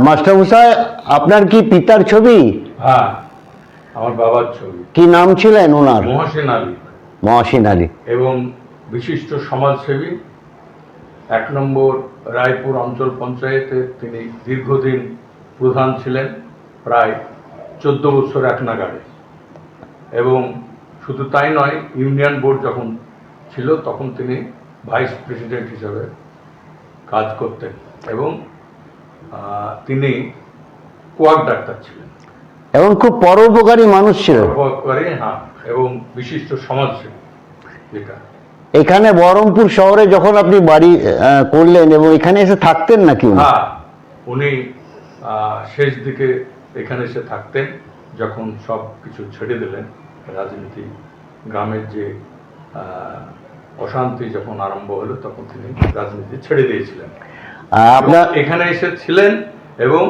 মাস্টারমশাই, আপনার কি পিতার ছবি? হ্যাঁ, আমার বাবার ছবি। কি নাম ছিলেন ওনার? মহসিন আলী। মহসিন আলী। এবং বিশিষ্ট সমাজসেবী। 1 নম্বর রায়পুর অঞ্চল পঞ্চায়েতের তিনি দীর্ঘদিন প্রধান ছিলেন, প্রায় 14 বছর এক নাগাড়ে। এবং শুধু তাই নয়, ইউনিয়ন বোর্ড যখন ছিল তখন তিনি ভাইস প্রেসিডেন্ট হিসাবে কাজ করতেন এবং তিনি কোয়াক ডাক্তার ছিলেন এবং খুব পরোপকারী মানুষ ছিলেন। পরোপকারী, হ্যাঁ, এবং বিশিষ্ট সমাজসেবী। যেটা এখানে বহরমপুর শহরে যখন আপনি বাড়ি করলেন এবং এখানে এসে থাকতেন নাকি? হ্যাঁ, উনি শেষ দিকে এখানে এসে থাকতেন যখন সব কিছু ছেড়ে দিলেন। রাজনীতি, গ্রামের যে অশান্তি যখন আরম্ভ হলো তখন তিনি রাজনীতি ছেড়ে দিয়েছিলেন। আপনার এখানে এসেছিলেন এবং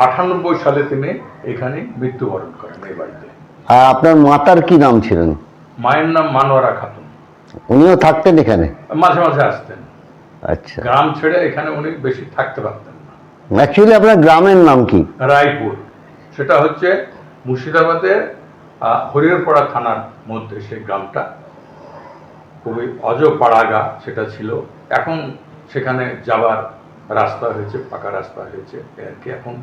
98 সালে তিনি এখানে মৃত্যুবরণ করেন এই বাড়িতে। আপনার মাতার কি নাম ছিলেন? মায়ের নাম মানোয়ারা খাতুন। উনিও থাকতেন এখানে? মাঝে মাঝে আসতেন। আচ্ছা। গ্রাম ছেড়ে এখানে উনি বেশি থাকতে পারতেন না। অ্যাকচুয়ালি আপনার গ্রামের নাম কি? রায়পুর। সেটা হচ্ছে মুর্শিদাবাদের হরিহরপাড়া থানার মধ্যে সেই গ্রামটা। খুবই অজপাড়াগা সেটা ছিল। এখন সেখানে যাওয়ার রাস্তা হয়েছে, পাকা রাস্তা হয়েছে আর কি, এখন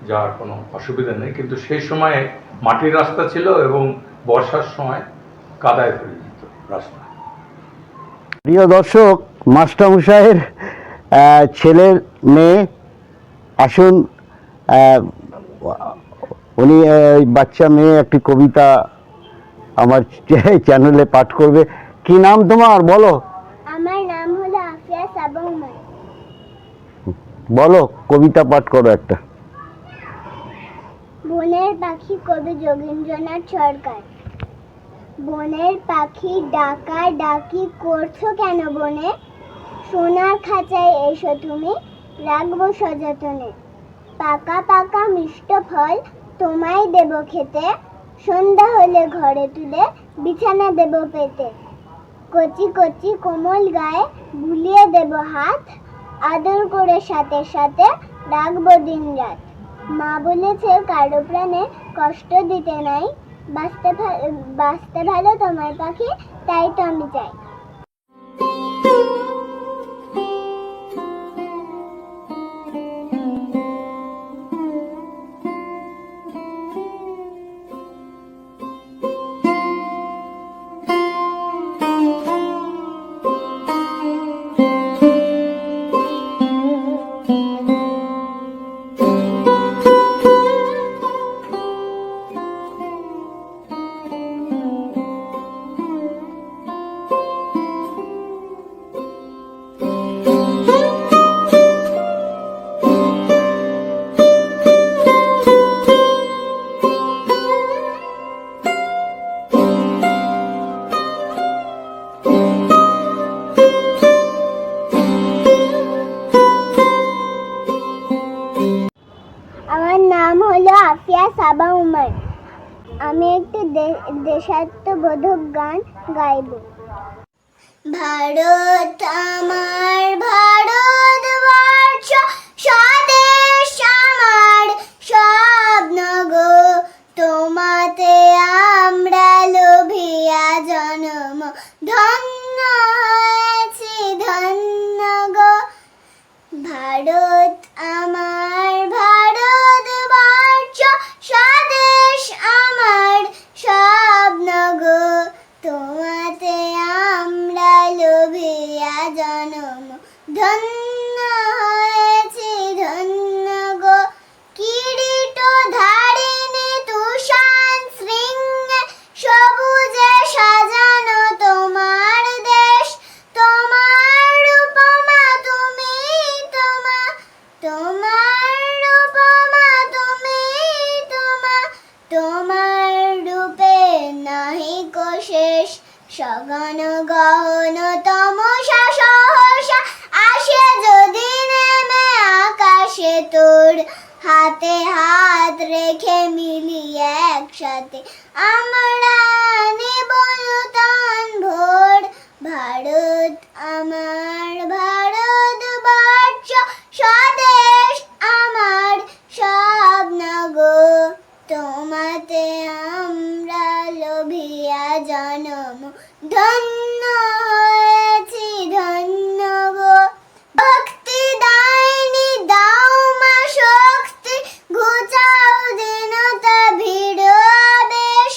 যাওয়ার কোনো অসুবিধা নেই। কিন্তু সেই সময়ে মাটির রাস্তা ছিল এবং বর্ষার সময় কাদায় ভরে যেত রাস্তা। প্রিয় দর্শক, মাস্টারমশাইয়ের ছেলের মেয়ে, আসুন উনি বাচ্চা মেয়ে একটি কবিতা আমার চ্যানেলে পাঠ করবে। কি নাম তোমার, বলো? আমার নাম হলো আফিয়া সাবা উমর। বলো, কবিতা পাঠ করো একটা। বনের পাখি, কবি যোগীন্দ্রনাথ সরকার। বনের পাখি ডাকা ডাকি করছো কেন বনে? সোনার খাঁচায় এসো তুমি, রাখবো সযতনে। পাকা পাকা মিষ্ট ফল তোমায় দেব খেতে, সন্ধ্যা হলে ঘরে তুলে বিছানা দেব পেতে। কচি কচি কোমল গায়ে বুলিয়ে দেব হাত, আদর করে সাথে সাথে রাখবো দিন রাত। মা বলেছে কারো প্রাণে কষ্ট দিতে নাই, বাঁচতে ভালো তোমার পাখি, তাই তো আমি চাই। আমার নাম হলো আফিয়া সাবা উমর। আমি একটি দেশাত্মবোধক গান গাইব। ভারত আমার ভারতবর্ষ, স্বদেশ আমার স্বপ্নগো, তোমাতে আমরা লোভিয়া জন্ম, ধন্য হয়েছি ধন্য গো। ভারত আমার ভারতবর্ষ, স্বদেশ আমার স্বপ্নগো, শেষ, সগন গহন তমসা সহসা আসে যদি নেমে আকাশে তোর, হাতে হাত রেখে মিলি একসাথে আমরা নেব নূতন ভোর। ভারত আমার ভারতবর্ষ, স্বদেশ আমার স্বপ্ন গো, তোমাতে আমরা লোভিয়া জনম, ধন্য হয়েছি ধন্য গো। ভক্তি দাইনি দাও মা শক্তি, ঘুচাও দীনতা ভিড় আবেশ,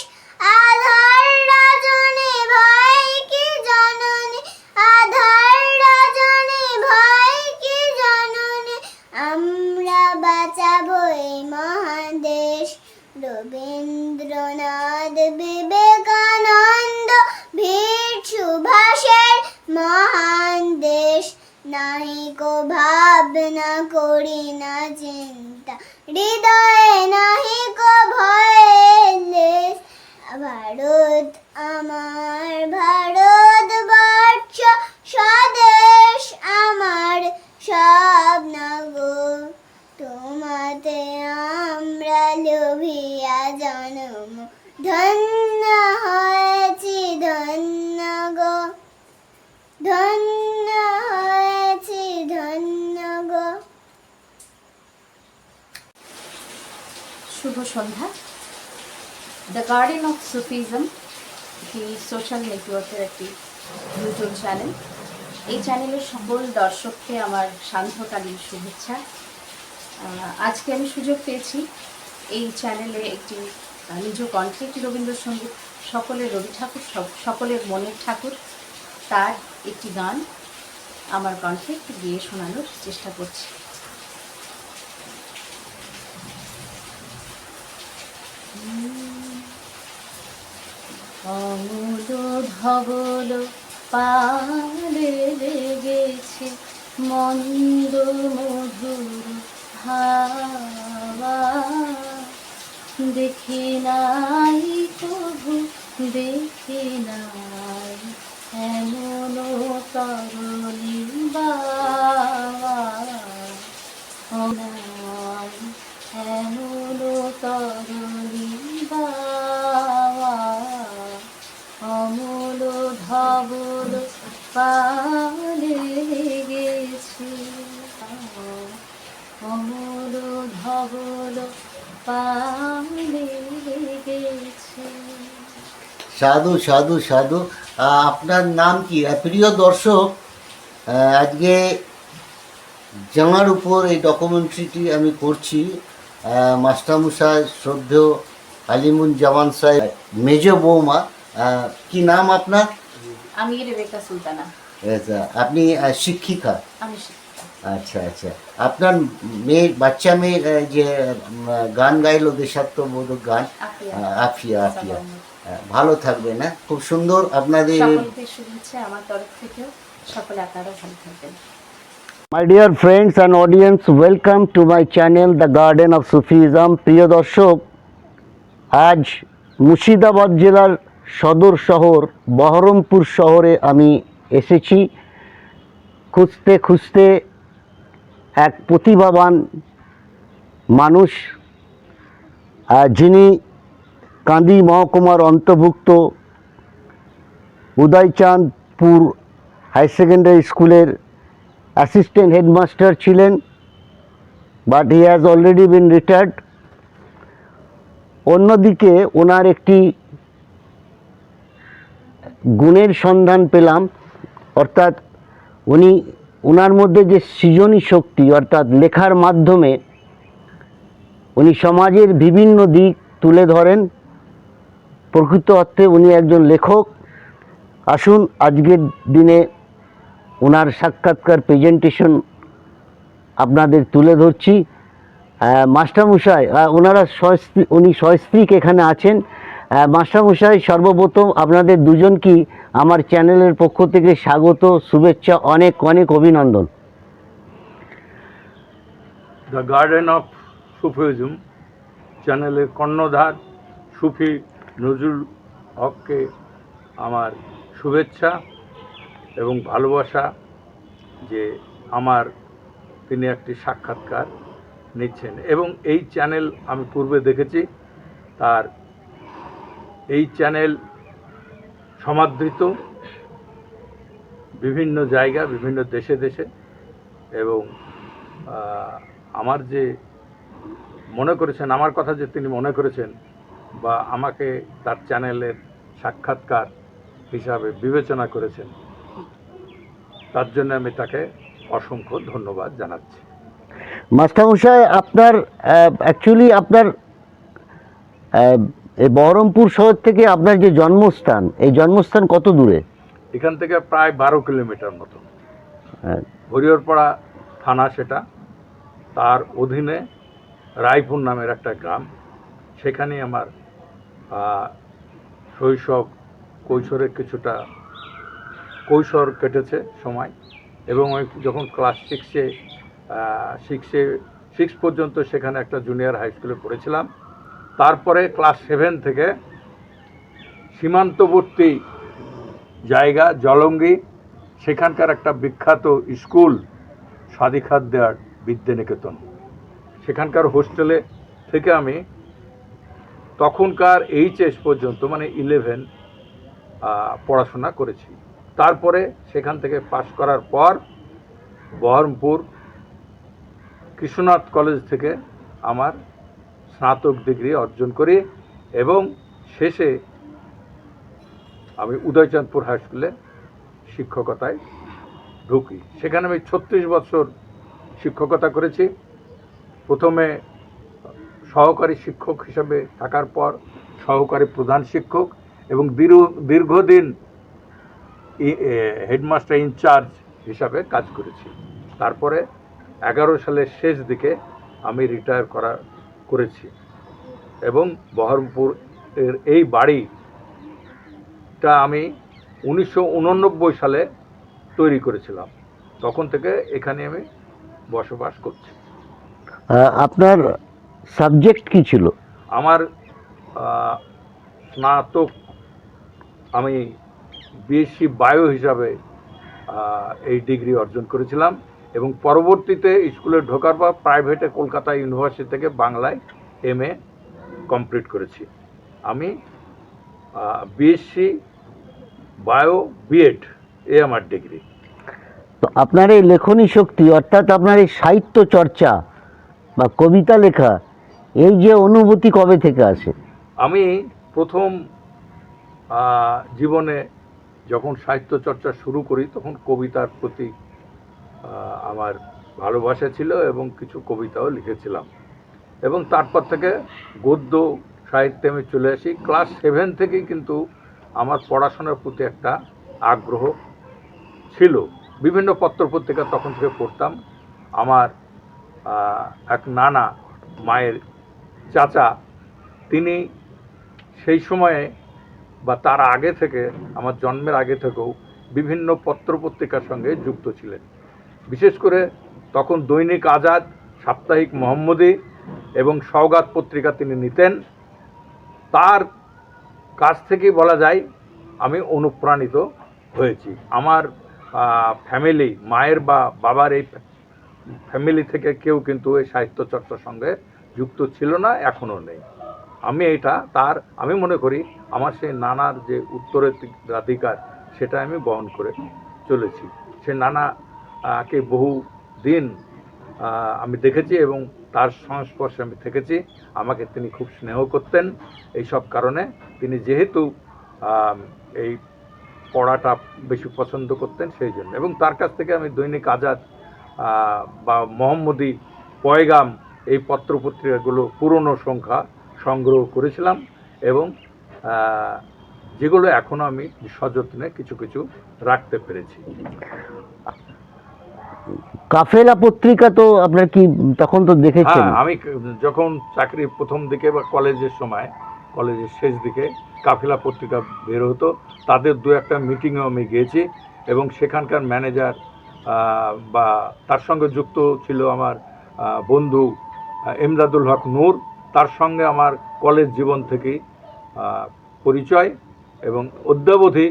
আধার রজনী ভয় কি জননী, আধার রজনী ভয় কি জননী, আমরা বাঁচাবো এই মহাদেশ। রবীন্দ্রনাথ বিবেকানন্দ বীর সুভাষের মহান দেশ, নাহি কো ভাবনা করি না চিন্তা, হৃদয়ে নাহি কো ভয়ের লেশ। ভারত আমার ভারতবর্ষ, স্বদেশ আমার স্বপ্ন গো, তোমাতে আমরা লোভিয়া জনম, ধন্য হয়েছি ধন্য গো, ধন্য হয়েছি ধন্য গো। শুভ সন্ধ্যা। দ্য গার্ডেন অফ সুফিজম একটি সোশ্যাল নেটওয়ার্কের একটি ইউটিউব চ্যানেল। এই চ্যানেলের সকল দর্শককে আমার সান্ধ্যকালীন শুভেচ্ছা। আজকে আমি সুযোগ পেয়েছি এই চ্যানেলে একটি নিজ কণ্ঠে একটি রবীন্দ্রসঙ্গীত, সকলের রবি ঠাকুর, সকলের মনের ঠাকুর, তার একটি গান আমার কণ্ঠে একটু গিয়ে শোনানোর চেষ্টা করছি। অমূল ধবল পালে লেগেছে মন্দ মধুর হাওয়া, দেখি নাই কভু দেখি নাই এমন তরণী বাবা, নাই এমন তরণী বাবা, অমূল ধবল পালে লেগেছে, অমূল ধবল পালে লেগেছে। সাধু সাধু সাধু। আপনার নাম কি? প্রিয় দর্শক, আজকে জামার উপর এই ডকুমেন্টারিটি আমি করছি। মাস্টারমশাই শ্রদ্ধেয় আলিমুন জামান সাহেব মেজ বৌমা। কি নাম আপনার? আমি রেবেকা সুলতানা। আচ্ছা, আপনি শিক্ষিকা? আমি শিক্ষিকা। আচ্ছা আচ্ছা। আপনার মেয়ে, বাচ্চা মেয়ের যে গান গাইলো দেশাত্মবোধক গান, আফিয়া আফিয়া, ভালো থাকবে না? খুব সুন্দর। আপনাদের সকলকে শুভেচ্ছা আমার তরফ থেকেও, সকলে আপনারা ভালো থাকবেন। My dear friends and audience, welcome to my channel the garden of Sufism. প্রিয় দর্শক, আজ মুর্শিদাবাদ জেলার সদর শহর বহরমপুর শহরে আমি এসেছি খুঁজতে খুঁজতে এক প্রতিভাবান মানুষ, যিনি কান্দি মহকুমার অন্তর্ভুক্ত উদয়চাঁদপুর হাই সেকেন্ডারি স্কুলের অ্যাসিস্ট্যান্ট হেডমাস্টার ছিলেন, but he has already been retired. অন্যদিকে ওনার একটি গুণের সন্ধান পেলাম, অর্থাৎ ওনার মধ্যে যে সৃজনী শক্তি, অর্থাৎ লেখার মাধ্যমে উনি সমাজের বিভিন্ন দিক তুলে ধরেন। প্রকৃত অর্থে উনি একজন লেখক। আসুন আজকের দিনে ওনার সাক্ষাৎকার প্রেজেন্টেশন আপনাদের তুলে ধরছি। মাস্টারমশাই, উনি সস্ত্রীক এখানে আছেন। মাস্টারমশাই, সর্বপ্রথম আপনাদের দুজনকেই আমার চ্যানেলের পক্ষ থেকে স্বাগত, শুভেচ্ছা, অনেক অনেক অভিনন্দন। দ্য গার্ডেন অফ সুফিজম চ্যানেলের কর্ণধার সুফি নজরুল হককে আমার শুভেচ্ছা এবং ভালোবাসা যে আমার তিনি একটি সাক্ষাৎকার নিচ্ছেন। এবং এই চ্যানেল আমি পূর্বে দেখেছি, তার এই চ্যানেল সমাদৃত বিভিন্ন জায়গা, বিভিন্ন দেশে দেশে। এবং আমার যে মনে করেছেন, আমার কথা যে তিনি মনে করেছেন বা আমাকে তার চ্যানেলের সাক্ষাৎকার হিসাবে বিবেচনা করেছেন, তার জন্য আমি তাকে অসংখ্য ধন্যবাদ জানাচ্ছি। মাস্টারমশাই, আপনার অ্যাকচুয়ালি আপনার এই বহরমপুর শহর থেকে আপনার যে জন্মস্থান, এই জন্মস্থান কত দূরে? এখান থেকে প্রায় 12 কিলোমিটার মতো। হ্যাঁ। হরিহরপাড়া থানা সেটা, তার অধীনে রায়পুর নামের একটা গ্রাম। সেখানেই আমার শৈশব, কৈশোরে কিছুটা কৈশোর কেটেছে সময়। এবং আমি যখন ক্লাস 6 পর্যন্ত সেখানে একটা জুনিয়র হাই স্কুলে পড়েছিলাম। তারপরে ক্লাস 7 থেকে সীমান্তবর্তী জায়গা জলঙ্গি, সেখানকার একটা বিখ্যাত স্কুল স্বাধিকার দেওয়ার বিদ্যানিকেতন, সেখানকার হোস্টেলে থেকে আমি তখনকার এইচএস পর্যন্ত মানে 11 পড়াশোনা করেছি। তারপরে সেখান থেকে পাশ করার পর বহরমপুর কৃষ্ণনাথ কলেজ থেকে আমার স্নাতক ডিগ্রি অর্জন করি এবং শেষে আমি উদয়চাঁদপুর হাই স্কুলে শিক্ষকতায় ঢুকি। সেখানে আমি 36 বছর শিক্ষকতা করেছি। প্রথমে সহকারী শিক্ষক হিসাবে থাকার পর সহকারী প্রধান শিক্ষক এবং দীর্ঘদিন হেডমাস্টার ইনচার্জ হিসাবে কাজ করেছি। তারপরে 11 সালের শেষ দিকে আমি রিটায়ার করেছি এবং বহরমপুরের এই বাড়িটা আমি 1989 সালে তৈরি করেছিলাম। তখন থেকে এখানে আমি বসবাস করছি। আপনার সাবজেক্ট কি ছিল? আমার স্নাতক আমি বিএসসি বায়ো হিসাবে এই ডিগ্রি অর্জন করেছিলাম এবং পরবর্তীতে স্কুলে ঢোকার পর প্রাইভেটে কলকাতা ইউনিভার্সিটি থেকে বাংলায় MA কমপ্লিট করেছি। আমি বিএসসি বায়ো বিএড আমার ডিগ্রি। তো আপনার এই লেখনী শক্তি, অর্থাৎ আপনার এই সাহিত্য চর্চা বা কবিতা লেখা, এই যে অনুভূতি কবে থেকে আসে? আমি প্রথম জীবনে যখন সাহিত্য চর্চা শুরু করি তখন কবিতার প্রতি আমার ভালোবাসা ছিল এবং কিছু কবিতাও লিখেছিলাম এবং তারপর থেকে গদ্য সাহিত্যে আমি চলে আসি। ক্লাস 7 থেকেই কিন্তু আমার পড়াশোনার প্রতি একটা আগ্রহ ছিল। বিভিন্ন পত্রপত্রিকা তখন থেকে পড়তাম। আমার এক নানা, মায়ের চাচা, তিনি সেই সময়ে বা তার আগে থেকে, আমার জন্মের আগে থেকেও বিভিন্ন পত্রপত্রিকার সঙ্গে যুক্ত ছিলেন। বিশেষ করে তখন দৈনিক আজাদ, সাপ্তাহিক মোহাম্মদী এবং সওগাত পত্রিকা তিনি নিতেন। তার কাছ থেকেই বলা যায় আমি অনুপ্রাণিত হয়েছি। আমার ফ্যামিলি, মায়ের বা বাবার এই ফ্যামিলি থেকে কেউ কিন্তু এই সাহিত্য চর্চার সঙ্গে যুক্ত ছিল না, এখনও নেই। আমি মনে করি আমার সেই নানার যে উত্তরাধিকার সেটা আমি বহন করে চলেছি। সে নানাকে বহু দিন আমি দেখেছি এবং তার সংস্পর্শে আমি থেকেছি। আমাকে তিনি খুব স্নেহ করতেন। এই সব কারণে তিনি যেহেতু এই পড়াটা বেশি পছন্দ করতেন সেই জন্য, এবং তার কাছ থেকে আমি দৈনিক আজাদ বা মোহাম্মদী, পয়গাম এই পত্রপত্রিকাগুলো পুরনো সংখ্যা সংগ্রহ করেছিলাম এবং যেগুলো এখনও আমি সযত্নে কিছু কিছু রাখতে পেরেছি। কাফেলা পত্রিকা তো আপনার কি তখন তো দেখেছেন? হ্যাঁ, আমি যখন চাকরি প্রথম দিকে বা কলেজের সময়, কলেজের শেষ দিকে কাফেলা পত্রিকা বের হতো, তাদের 2-1টা মিটিংয়েও আমি গিয়েছি এবং সেখানকার ম্যানেজার বা তার সঙ্গে যুক্ত ছিল আমার বন্ধু এমদাদুল হক নূর, তার সঙ্গে আমার কলেজ জীবন থেকেই পরিচয় এবং অদ্যাবধি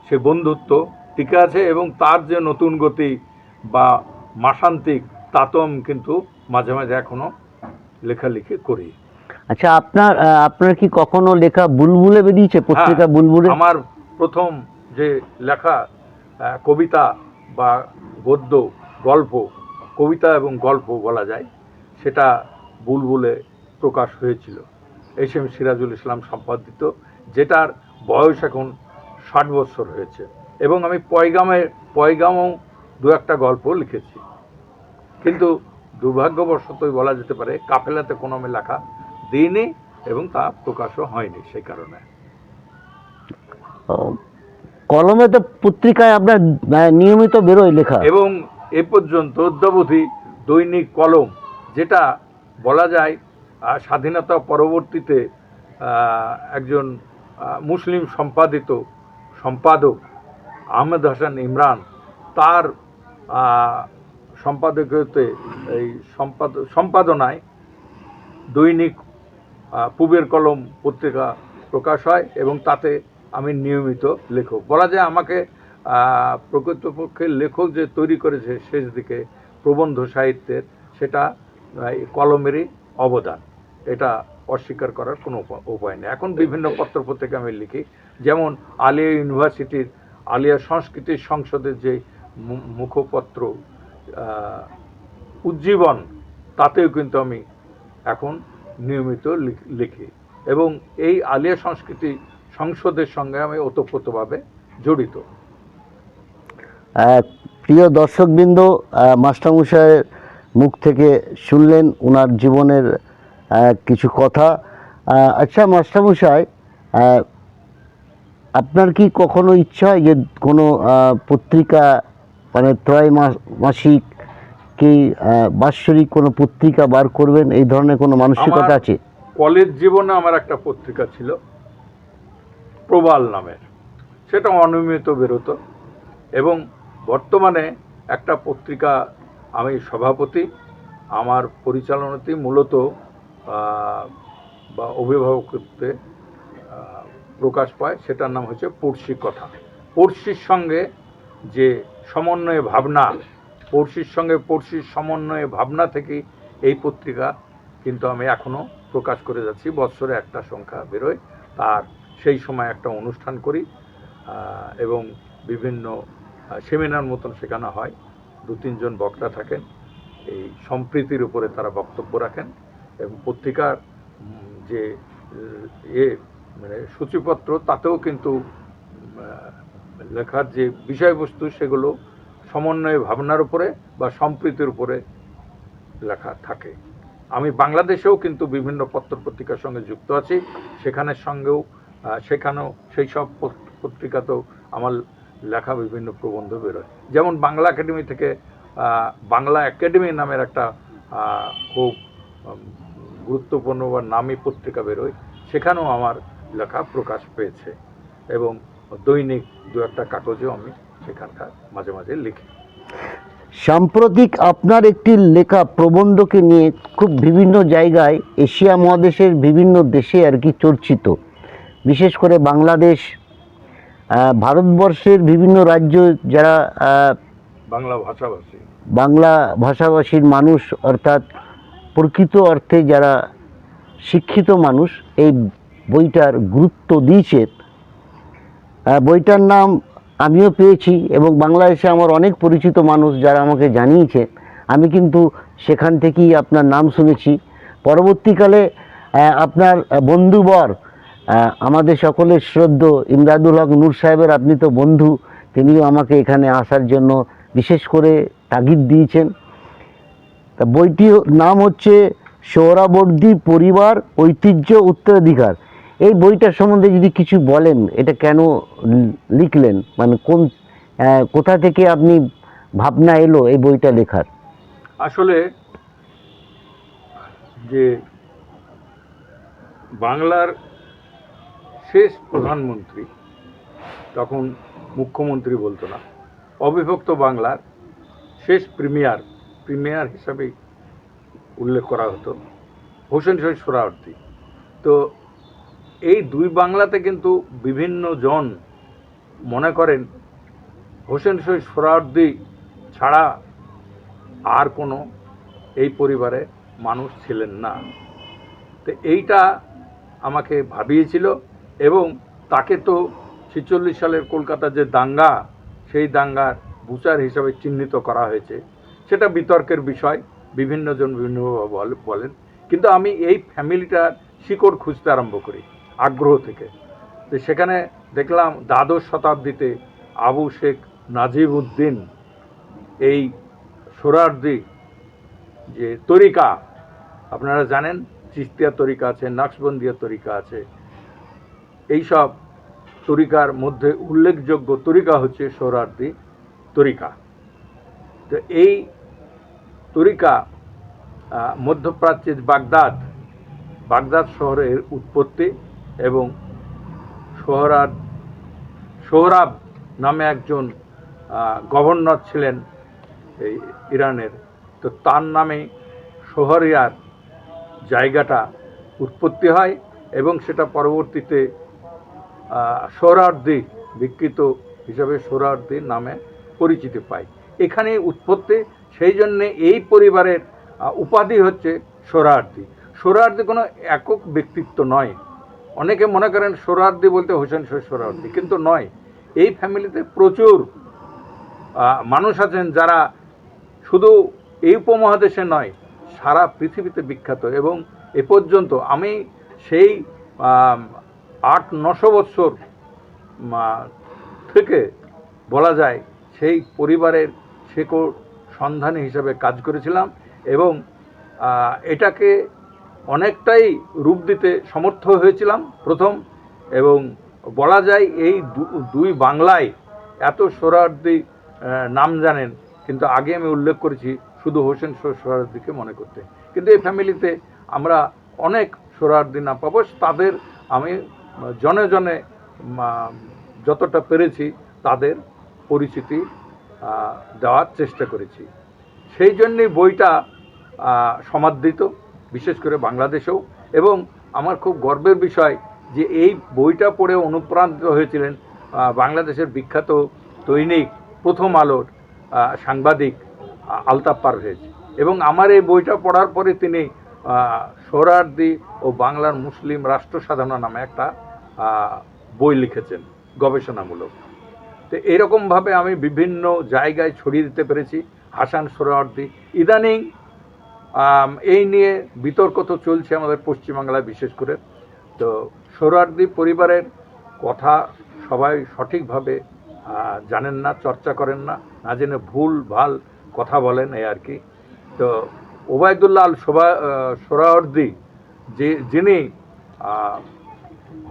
সে বন্ধুত্ব টিকে আছে, এবং তার যে নতুন গতি বা মাসান্তিক তা তো আমি কিন্তু মাঝে মাঝে এখনও লেখালেখি করি। আচ্ছা, আপনার কি কখনো লেখা বুলবুলে বেরিয়েছে, পত্রিকা বুলবুলে? আমার প্রথম যে লেখা কবিতা বা গদ্য, গল্প, কবিতা এবং গল্প বলা যায়, সেটা বুলবুলে প্রকাশ হয়েছিল, এস.এম. সিরাজুল ইসলাম সম্পাদিত, যেটার বয়স এখন 60 বছর হয়েছে। এবং আমি পয়গামেও দু একটা গল্প লিখেছি, কিন্তু দুর্ভাগ্যবশতই বলা যেতে পারে কাফেলাতে কোনো আমি লেখা দিইনি এবং তা প্রকাশও হয়নি সেই কারণে। কলমে তো পত্রিকায় আপনার নিয়মিত বেরোয় লেখা, এবং এ পর্যন্ত অদ্যাবধি দৈনিক কলম, যেটা বলা যায় স্বাধীনতা পরবর্তীতে একজন মুসলিম সম্পাদক আহমেদ হাসান ইমরান, তার সম্পাদকীয়তে এই সম্পাদনায় দৈনিক পূবের কলম পত্রিকা প্রকাশ হয়, এবং তাতে আমি নিয়মিত লেখক। বলা যায় আমাকে প্রকৃতপক্ষে লেখক যে তৈরি করেছে শেষ দিকে প্রবন্ধ সাহিত্যের, সেটা কলমেরই অবদান, এটা অস্বীকার করার কোনো উপায় নেই। এখন বিভিন্ন পত্রপত্রিকা আমি লিখি, যেমন আলিয়া ইউনিভার্সিটির আলিয়া সংস্কৃতি সংসদের যে মুখপত্র উজ্জীবন, তাতেও কিন্তু আমি এখন নিয়মিত লিখি, এবং এই আলিয়া সংস্কৃতি সংসদের সঙ্গে আমি ওতপ্রোতভাবে জড়িত। প্রিয় দর্শকবৃন্দ, মাস্টারমশাইয়ের মুখ থেকে শুনলেন ওনার জীবনের কিছু কথা। আচ্ছা মাস্টারমশাই, আপনার কি কখনো ইচ্ছা হয় যে কোনো পত্রিকা, মানে ত্রৈমাসিক কি বাৎসরিক কোনো পত্রিকা বার করবেন, এই ধরনের কোনো মানসিকতা আছে? কলেজ জীবনে আমার একটা পত্রিকা ছিল প্রবাল নামের, সেটা অনিয়মিত বেরোতো, এবং বর্তমানে একটা পত্রিকা আমি সভাপতি, আমার পরিচালনাতেই মূলত বা অভিভাবকত্বে প্রকাশ পায়, সেটার নাম হচ্ছে পড়শি কথা। পড়শির সঙ্গে যে সমন্বয়ে ভাবনা, পড়শির সমন্বয়ে ভাবনা থেকে এই পত্রিকা কিন্তু আমি এখনও প্রকাশ করে যাচ্ছি। বৎসরে একটা সংখ্যা বেরোয়, তার সেই সময় একটা অনুষ্ঠান করি, এবং বিভিন্ন সেমিনার মতন শেখানো হয়, 2-3 জন বক্তা থাকেন, এই সম্প্রীতির উপরে তারা বক্তব্য রাখেন, এবং পত্রিকার যে মানে সূচিপত্র, তাতেও কিন্তু লেখার যে বিষয়বস্তু, সেগুলো সমন্বয় ভাবনার উপরে বা সম্প্রীতির উপরে লেখা থাকে। আমি বাংলাদেশেও কিন্তু বিভিন্ন পত্রপত্রিকার সঙ্গে যুক্ত আছি, সেখানেও সেই সব পত্রিকাতেও আমার লেখা বিভিন্ন প্রবন্ধ বেরোয়। যেমন বাংলা একাডেমি থেকে বাংলা একাডেমি নামের একটা খুব গুরুত্বপূর্ণ বা নামী পত্রিকা বেরোয়, সেখানেও আমার লেখা প্রকাশ পেয়েছে, এবং দৈনিক 2-1 কাগজেও আমি সেখানকার মাঝে মাঝে লিখি। সাম্প্রতিক আপনার একটি লেখা প্রবন্ধকে নিয়ে খুব বিভিন্ন জায়গায়, এশিয়া মহাদেশের বিভিন্ন দেশে আর কি চর্চিত, বিশেষ করে বাংলাদেশ, ভারতবর্ষের বিভিন্ন রাজ্য, যারা বাংলা ভাষাভাষীর মানুষ, অর্থাৎ প্রকৃত অর্থে যারা শিক্ষিত মানুষ, এই বইটার গুরুত্ব দিয়েছে। বইটার নাম আমিও পেয়েছি, এবং বাংলাদেশে আমার অনেক পরিচিত মানুষ যারা আমাকে জানিয়েছে, আমি কিন্তু সেখান থেকেই আপনার নাম শুনেছি। পরবর্তীকালে আপনার বন্ধুবর, আমাদের সকলের শ্রদ্ধ ইমদাদুল হক নূর সাহেবের, আপনি তো বন্ধু, তিনিও আমাকে এখানে আসার জন্য বিশেষ করে তাগিদ দিয়েছেন। তা বইটির নাম হচ্ছে সোহরাবর্দী পরিবার, ঐতিহ্য, উত্তরাধিকার। এই বইটার সম্বন্ধে যদি কিছু বলেন, এটা কেন লিখলেন, মানে কোথা থেকে আপনি ভাবনা এলো এই বইটা লেখার? আসলে যে বাংলার শেষ প্রধানমন্ত্রী, তখন মুখ্যমন্ত্রী বলতো না, অবিভক্ত বাংলার শেষ প্রিমিয়ার হিসাবে উল্লেখ করা হতো হোসেন শহীদ সোহরাওয়ার্দী। তো এই দুই বাংলাতে কিন্তু বিভিন্ন জন মনে করেন হোসেন শহীদ সোহরাওয়ার্দী ছাড়া আর কোনো এই পরিবারে মানুষ ছিলেন না। তো এইটা আমাকে ভাবিয়েছিল, এবং তাকে তো 46 সালের কলকাতার যে দাঙ্গা, সেই দাঙ্গার বুচার হিসাবে চিহ্নিত করা হয়েছে। সেটা বিতর্কের বিষয়, বিভিন্ন জন বিভিন্নভাবে বলেন, কিন্তু আমি এই ফ্যামিলিটার শিকড় খুঁজতে আরম্ভ করি আগ্রহ থেকে। তো সেখানে দেখলাম দ্বাদশ শতাব্দীতে আবু শেখ নাজিব উদ্দিন এই সোহরাওয়ার্দী যে তরিকা, আপনারা জানেন চিস্তিয়া তরিকা আছে, নকশবন্দিয়া তরিকা আছে, এইসব তরিকার মধ্যে উল্লেখযোগ্য তরিকা হচ্ছে সোহরাওয়ার্দী তরিকা। তো এই তরিকা মধ্যপ্রাচ্যের বাগদাদ শহরের উৎপত্তি, এবং সোহরাব নামে একজন গভর্নর ছিলেন এই ইরানের, তো তার নামে শহরিয়ার জায়গাটা উৎপত্তি হয়, এবং সেটা পরবর্তীতে সোহরাওয়ার্দী বিকৃত হিসাবে সোহরাওয়ার্দী নামে পরিচিতি পায়। এখানে উৎপত্তি, সেই জন্যে এই পরিবারের উপাধি হচ্ছে সোহরাওয়ার্দী। সোহরাওয়ার্দী কোনো একক ব্যক্তিত্ব নয়। অনেকে মনে করেন সোহরাওয়ার্দী বলতে হোসেন শহীদ সোহরাওয়ার্দী, কিন্তু নয়। এই ফ্যামিলিতে প্রচুর মানুষ আছেন যারা শুধু এই উপমহাদেশে নয়, সারা পৃথিবীতে বিখ্যাত। এবং এ পর্যন্ত আমি সেই 800-900 বছর থেকে বলা যায় সেই পরিবারের শেকড় সন্ধানী হিসাবে কাজ করেছিলাম, এবং এটাকে অনেকটাই রূপ দিতে সমর্থ হয়েছিলাম প্রথম। এবং বলা যায় এই দুই বাংলায় এত সোহরাওয়ার্দী নাম জানেন, কিন্তু আগে আমি উল্লেখ করেছি শুধু হোসেন সোহরাওয়ার্দীকে মনে করতে, কিন্তু এই ফ্যামিলিতে আমরা অনেক সোহরাওয়ার্দী নাম পাবো। তাদের আমি জনে জনে যতটা পেরেছি তাদের পরিচিতি দেওয়ার চেষ্টা করেছি। সেই জন্যই বইটা সমাদৃত, বিশেষ করে বাংলাদেশেও। এবং আমার খুব গর্বের বিষয় যে এই বইটা পড়ে অনুপ্রাণিত হয়েছিলেন বাংলাদেশের বিখ্যাত দৈনিক প্রথম আলোর সাংবাদিক আলতাফ পারভেজ। এবং আমার এই বইটা পড়ার পরে তিনি সোহরাওয়ার্দী ও বাংলার মুসলিম রাষ্ট্র সাধনা নামে একটা বই লিখেছেন গবেষণামূলক। তো এরকমভাবে আমি বিভিন্ন জায়গায় ছড়িয়ে দিতে পেরেছি হাসান সোহরাওয়ার্দী। ইদানিং এই নিয়ে বিতর্ক তো চলছে আমাদের পশ্চিমবাংলায় বিশেষ করে। তো সোহরাওয়ার্দী পরিবারের কথা সবাই সঠিকভাবে জানেন না, চর্চা করেন না, না জেনে ভুল ভাল কথা বলেন, এই আর কি। তো ওবায়দুল্লাহ আল সোহরাওয়ার্দী যিনি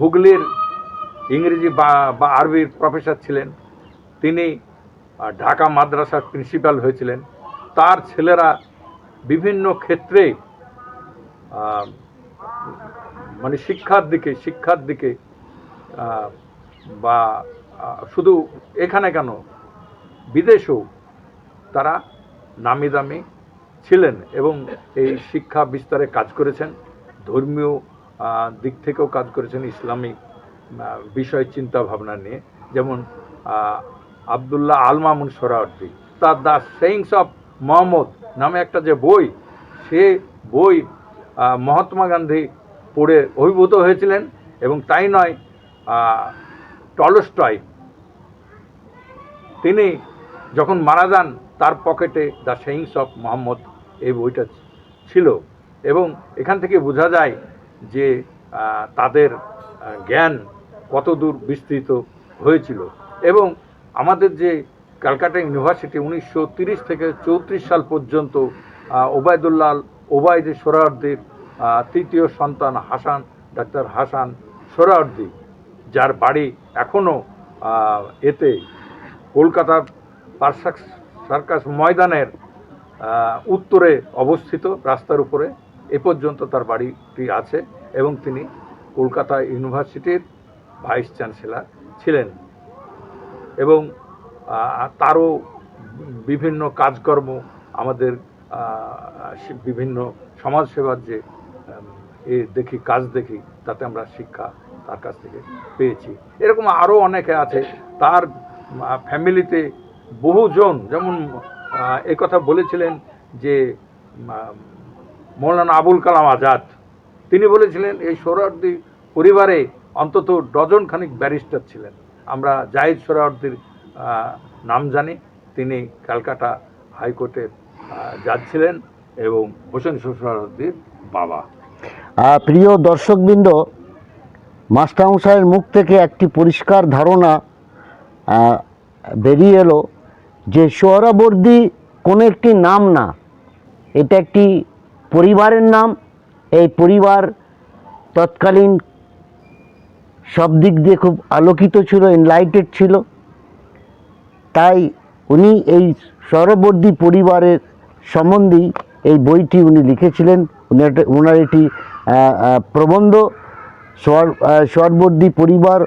হুগলির ইংরেজি বা আরবির প্রফেসর ছিলেন, তিনি ঢাকা মাদ্রাসার প্রিন্সিপাল হয়েছিলেন। তার ছেলেরা বিভিন্ন ক্ষেত্রে মানে শিক্ষার দিকে বা শুধু এখানে কেন বিদেশেও তারা নামি দামি ছিলেন, এবং এই শিক্ষা বিস্তারে কাজ করেছেন। ধর্মীয় দিক থেকেও কাজ করেছেন, ইসলামিক বিষয় চিন্তা ভাবনা নিয়ে। যেমন আবদুল্লাহ আল মামুন সোহরাওয়ার্দী তার দ্য সেইংস অফ মোহাম্মদ নামে একটা যে বই, সে বই মহাত্মা গান্ধী পড়ে অভিভূত হয়েছিলেন। এবং তাই নয়, টলস্টয় তিনি যখন মারা যান তার পকেটে দ্য সেইংস অফ মোহাম্মদ এই বইটা ছিল। এবং এখান থেকে বোঝা যায় যে তাদের জ্ঞান কত দূর বিস্তৃত হয়েছিল। এবং আমাদের যে ক্যালকাটা ইউনিভার্সিটি 1930 থেকে 34 সাল পর্যন্ত ওবায়দুল্লাহ সোহরাওয়ার্দীর তৃতীয় সন্তান ডাক্তার হাসান সোহরাওয়ার্দী, যার বাড়ি এখনও এতে কলকাতার সার্কাস ময়দানের উত্তরে অবস্থিত, রাস্তার উপরে এ পর্যন্ত তার বাড়িটি আছে। এবং তিনি কলকাতা ইউনিভার্সিটির ভাইস চ্যান্সেলর ছিলেন। এবং তারও বিভিন্ন কাজকর্ম, আমাদের বিভিন্ন সমাজসেবার যে কাজ দেখি, তাতে আমরা শিক্ষা তার কাছ থেকে পেয়েছি। এরকম আরও অনেকে আছে, তার ফ্যামিলিতে বহুজন, যেমন এই কথা বলেছিলেন যে মৌলানা আবুল কালাম আজাদ, তিনি বলেছিলেন এই সোহরাওয়ার্দী পরিবারে অন্তত ডজন খানিক ব্যারিস্টার ছিলেন। আমরা জাহিদ সোহরাওয়ার্দীর নাম জানি, তিনি ক্যালকাটা হাইকোর্টের জাজ ছিলেন এবং হোসেন সোহরাওয়ার্দীর বাবা। প্রিয় দর্শকবৃন্দ, মাস্টারমশাইয়ের মুখ থেকে একটি পরিষ্কার ধারণা বেরিয়ে এলো যে সোহরাওয়ার্দী কোনো একটি নাম না, এটা একটি পরিবারের নাম। এই পরিবার তৎকালীন সব দিক দিয়ে খুব আলোকিত ছিল, এনলাইটেড ছিল। তাই উনি এই সোহরাওয়ার্দী পরিবারের সম্বন্ধেই এই বইটি উনি লিখেছিলেন। ওনার এটি প্রবন্ধ, সোহরাওয়ার্দী পরিবার,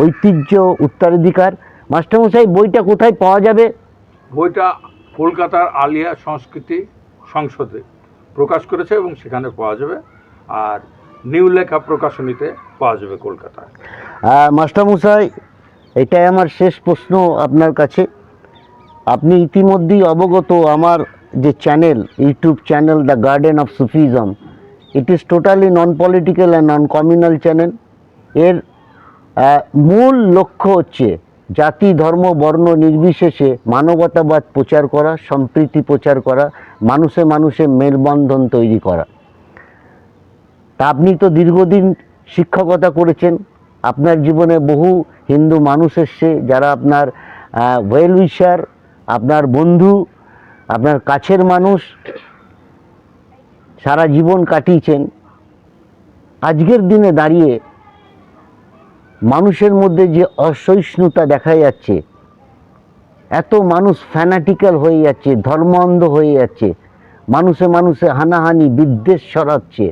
ঐতিহ্য উত্তরাধিকার। মাস্টারমশাই, বইটা কোথায় পাওয়া যাবে? বইটা কলকাতার আলিয়া সংস্কৃতি সংসদে প্রকাশ করেছে এবং সেখানে পাওয়া যাবে, আর নিউ লেখা প্রকাশনীতে পাওয়া যাবে কলকাতায়। মাস্টারমশাই, এটাই আমার শেষ প্রশ্ন আপনার কাছে। আপনি ইতিমধ্যেই অবগত, আমার যে channel, YouTube channel the garden of Sufism, it is totally non political and non communal channel. এর মূল লক্ষ্য হচ্ছে জাতি, ধর্ম, বর্ণ নির্বিশেষে মানবতাবাদ প্রচার করা, সম্প্রীতি প্রচার করা, মানুষে মানুষে মেলবন্ধন তৈরি করা। তা আপনি তো দীর্ঘদিন শিক্ষকতা করেছেন, আপনার জীবনে বহু হিন্দু মানুষ এসছে যারা আপনার ওয়েল উইশার, আপনার বন্ধু, আপনার কাছের মানুষ, সারা জীবন কাটিয়েছেন। আজকের দিনে দাঁড়িয়ে মানুষের মধ্যে যে অসহিষ্ণুতা দেখা যাচ্ছে, এত মানুষ ফ্যানাটিক্যাল হয়ে যাচ্ছে, ধর্মান্ধ হয়ে যাচ্ছে, মানুষে মানুষে হানাহানি, বিদ্বেষ ছড়াচ্ছে,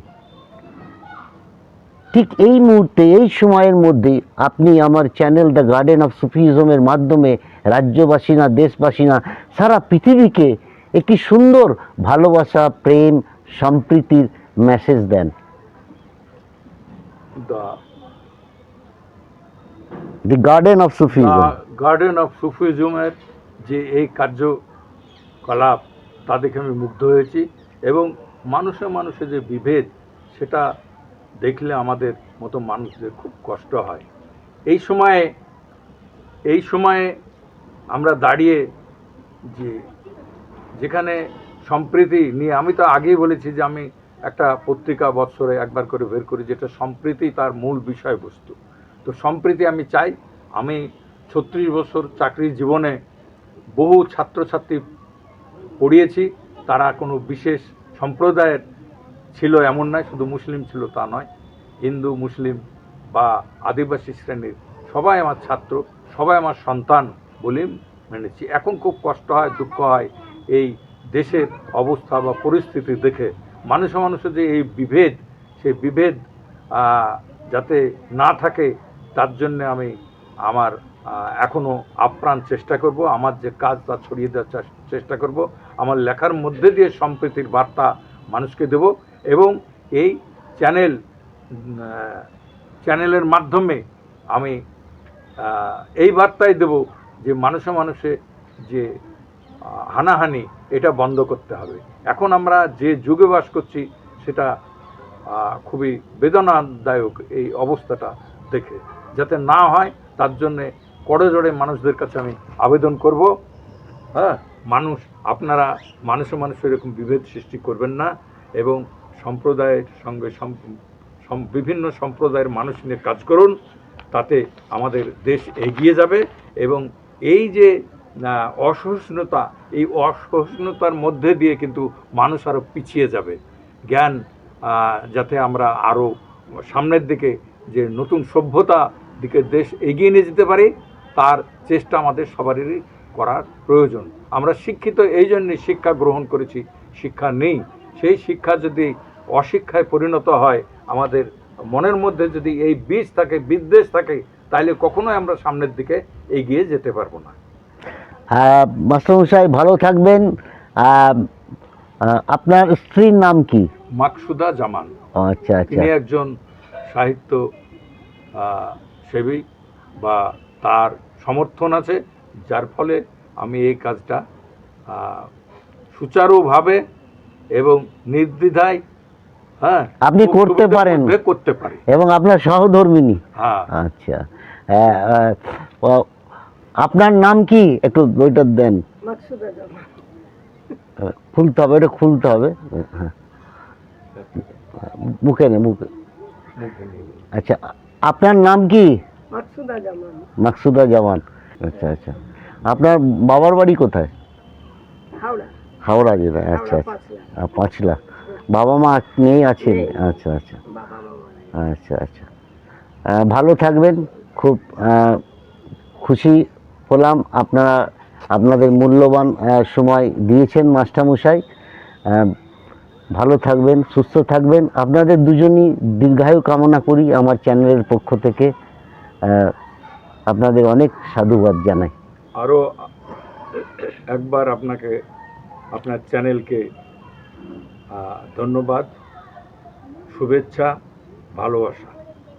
ঠিক এই মুহূর্তে, এই সময়ের মধ্যে আপনি আমার চ্যানেল দ্য গার্ডেন অফ সুফিজমের মাধ্যমে রাজ্যবাসী না, দেশবাসী না, সারা পৃথিবীকে একটি সুন্দর ভালোবাসা, প্রেম, সম্প্রীতির মেসেজ দেন। The garden of Sufism, garden of সুফিজমের যে এই কার্যকলাপ, তা দেখে আমি মুগ্ধ হয়েছি, এবং মানুষে মানুষে যে বিভেদ, সেটা দেখলে আমাদের মতো মানুষদের খুব কষ্ট হয়। এই সময়ে আমরা দাঁড়িয়ে যেখানে সম্প্রীতি নিয়ে, আমি তো আগেই বলেছি যে আমি একটা পত্রিকা বৎসরে একবার করে বের করি, যেটা সম্প্রীতি তার মূল বিষয়বস্তু। তো সম্প্রীতি আমি চাই। আমি 36 বছর চাকরির জীবনে বহু ছাত্রছাত্রী পড়িয়েছি, তারা কোনো বিশেষ সম্প্রদায়ের ছিল এমন নয়, শুধু মুসলিম ছিল তা নয়, হিন্দু, মুসলিম বা আদিবাসী শ্রেণীর সবাই আমার ছাত্র, সবাই আমার সন্তান বলে মেনেছি। এখন খুব কষ্ট হয়, দুঃখ হয় এই দেশের অবস্থা বা পরিস্থিতি দেখে। মানুষে মানুষে যে এই বিভেদ, সেই বিভেদ যাতে না থাকে, তার জন্য আমি আমার এখনও আপ্রাণ চেষ্টা করব। আমার যে কাজ, তা ছড়িয়ে দেওয়ার চেষ্টা করব। আমার লেখার মধ্যে দিয়ে সম্প্রীতির বার্তা মানুষকে দেব, এবং এই চ্যানেলের মাধ্যমে আমি এই বার্তাই দেব যে মানুষে মানুষে যে হানাহানি, এটা বন্ধ করতে হবে। এখন আমরা যে যুগে বাস করছি, সেটা খুবই বেদনাদায়ক। এই অবস্থাটা দেখে যাতে না হয়, তার জন্যে করজোড়ে মানুষদের কাছে আমি আবেদন করব। হ্যাঁ, আপনারা মানুষে মানুষে এরকম বিভেদ সৃষ্টি করবেন না, এবং সম্প্রদায়ের সঙ্গে বিভিন্ন সম্প্রদায়ের মানুষ নিয়ে কাজ করুন, তাতে আমাদের দেশ এগিয়ে যাবে। এবং এই যে অসহিষ্ণুতা, এই অসহিষ্ণুতার মধ্যে দিয়ে কিন্তু মানুষ আরও পিছিয়ে যাবে। জ্ঞান যাতে আমরা আরও সামনের দিকে, যে নতুন সভ্যতা দিকে দেশ এগিয়ে নিয়ে যেতে পারি, তার চেষ্টা আমাদের সবারই করার প্রয়োজন। আমরা শিক্ষিত এই জন্যে শিক্ষা গ্রহণ করেছি, শিক্ষা নেই। সেই শিক্ষা যদি অশিক্ষায় পরিণত হয়, আমাদের মনের মধ্যে যদি এই বীজ থাকে, বিদ্বেষ থাকে, তাহলে কখনোই আমরা সামনের দিকে এগিয়ে যেতে পারবো না। মাস্টারমশাই, ভালো থাকবেন। আপনার স্ত্রীর নাম কি? মাকসুদা জামান। আচ্ছা আচ্ছা। তিনি একজন সাহিত্য সেবী বা তার সমর্থন আছে, যার ফলে আমি এই কাজটা সুচারুভাবে এবং নির্দ্বিধায় আপনি করতে পারেন, করতে পারি। এবং আপনার সহধর্মিনী। হ্যাঁ। আচ্ছা, আপনার নাম কি একটু ওইটা দেন। খুলতে হবে, এটা খুলতে হবে। হ্যাঁ, মুখে নে, মুখে। আচ্ছা, আপনার নাম কি? মাকসুদা জামান। আচ্ছা আচ্ছা, আপনার বাবার বাড়ি কোথায়? হাওড়া জেলায়। আচ্ছা আচ্ছা, পাঁচলা। বাবা মা নেই, আছেন? আচ্ছা আচ্ছা আচ্ছা আচ্ছা, ভালো থাকবেন। খুব খুশি হলাম আপনারা আপনাদের মূল্যবান সময় দিয়েছেন মাস্টারমশাই। ভালো থাকবেন, সুস্থ থাকবেন। আপনাদের দুজনই দীর্ঘায়ু কামনা করি আমার চ্যানেলের পক্ষ থেকে। আপনাদের অনেক সাধুবাদ জানাই। আরও একবার আপনাকে, আপনার চ্যানেলকে ধন্যবাদ, শুভেচ্ছা, ভালোবাসা।